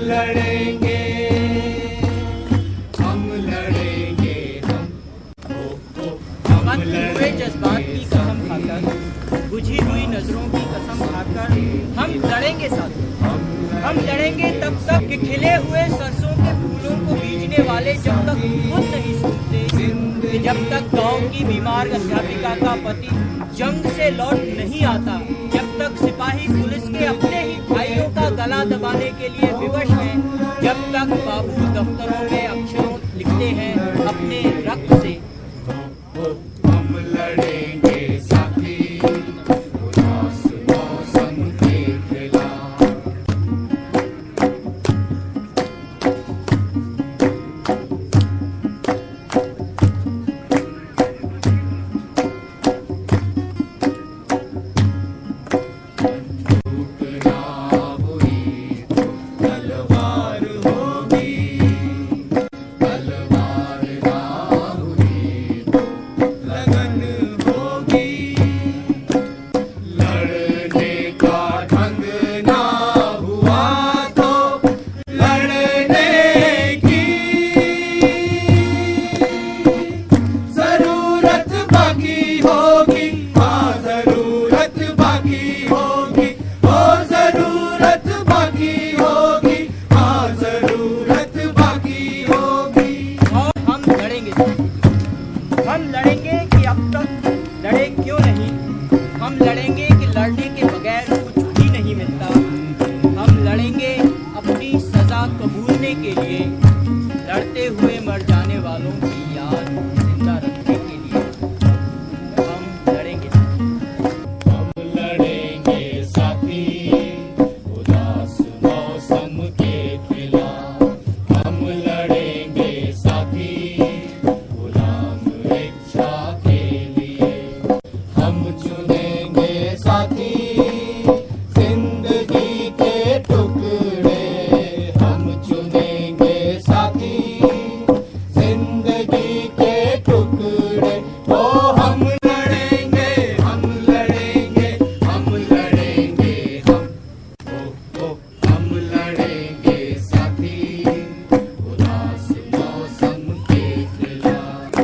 लड़ेंगे, हम लड़ेंगे, हम हुए जज्बात की कसम खाकर, बुझी हुई नजरों की कसम खाकर, हम लड़ेंगे साथ। हम लड़ेंगे तब तक कि खिले हुए सरसों के फूलों को बीजने वाले जब तक खुद नहीं सूखते, कि जब तक गांव की बीमार अध्यापिका का पति जंग से लौट नहीं आता, जब तक सिपाही पुलिस के अपने ही भाइयों का गला दबाने के लिए विवश हैं, जब तक बाबू दफ्तरों में अक्षरों लिखते हैं अपने रक्त से। हम लड़ेंगे साथी, उदास मौसम के खिलाफ। हम लड़ेंगे कि अब तक लड़े क्यों नहीं, हम लड़ेंगे कि लड़ने के बगैर कुछ भी नहीं मिलता, हम लड़ेंगे अपनी सजा कबूलने के लिए, लड़ते हुए मर जाने वालों की याद जिंदा रखने के लिए। हम लड़ेंगे, हम लड़ेंगे साथी, उदास मौसम के खिलाफ। हम लड़ेंगे साथी, इच्छा के लिए। हम चुनेंगे साथी, जिंदगी के टुकड़े। हम चुनेंगे साथी, जिंदगी के टुकड़े। ओ हम लड़ेंगे, हम लड़ेंगे, हम लड़ेंगे, हम लड़ेंगे साथी, उदास मौसम के खिलाफ।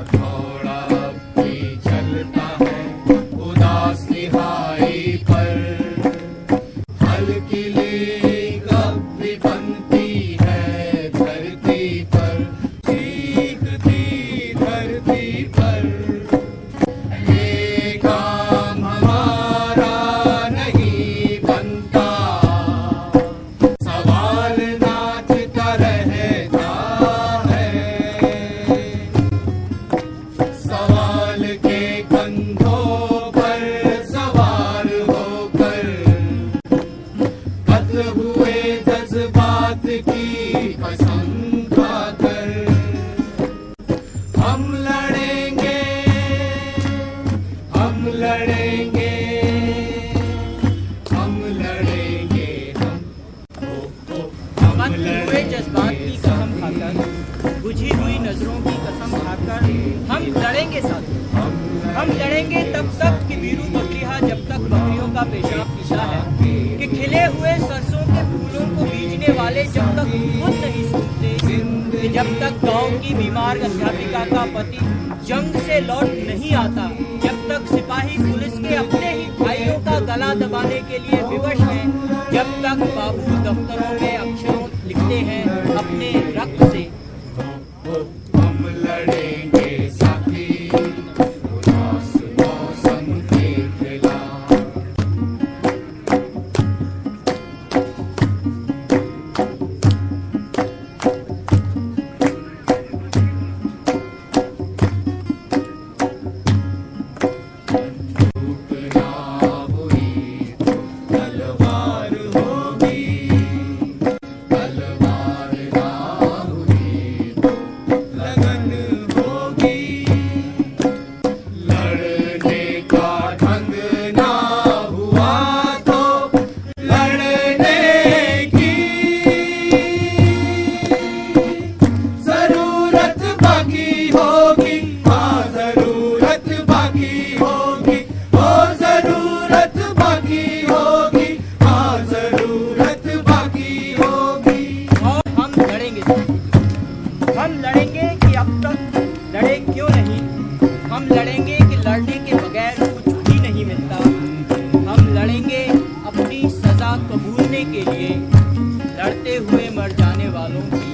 थोड़ा भी चलता है उदास रिहाई पर, हल्की कब भी बनती है धरती पर, चीखती धरती पर। ये काम हमारा नहीं बनता, सवाल नाचता रहता है, सवाल के कंधों पर सवार होकर, कत्ल हुए जज्बात की कसम खाकर। हम लड़ेंगे, हम लड़ेंगे, हम लड़ेंगे, हम हुए जज्बात की कसम खाकर, बुझी हुई नजरों की कसम खाकर, हम लड़ेंगे साथ। हम लड़ेंगे तब तक कि बीरू बकरिया जब तक बकरियों का पेशाब पीता है, कि खिले हुए सरसों के फूलों को बीजने वाले जब तक खुद नहीं सूखते, कि जब तक गांव की बीमार अध्यापिका का पति जंग से लौट नहीं आता, जब तक सिपाही पुलिस के अपने ही भाइयों का गला दबाने के लिए विवश हैं, जब तक बाबू दफ्तरों में अक्षरों लिखते हैं अपने रक्त से। हम लड़ेंगे साथी, उदास मौसम के खिलाफ। में मर जाने वालों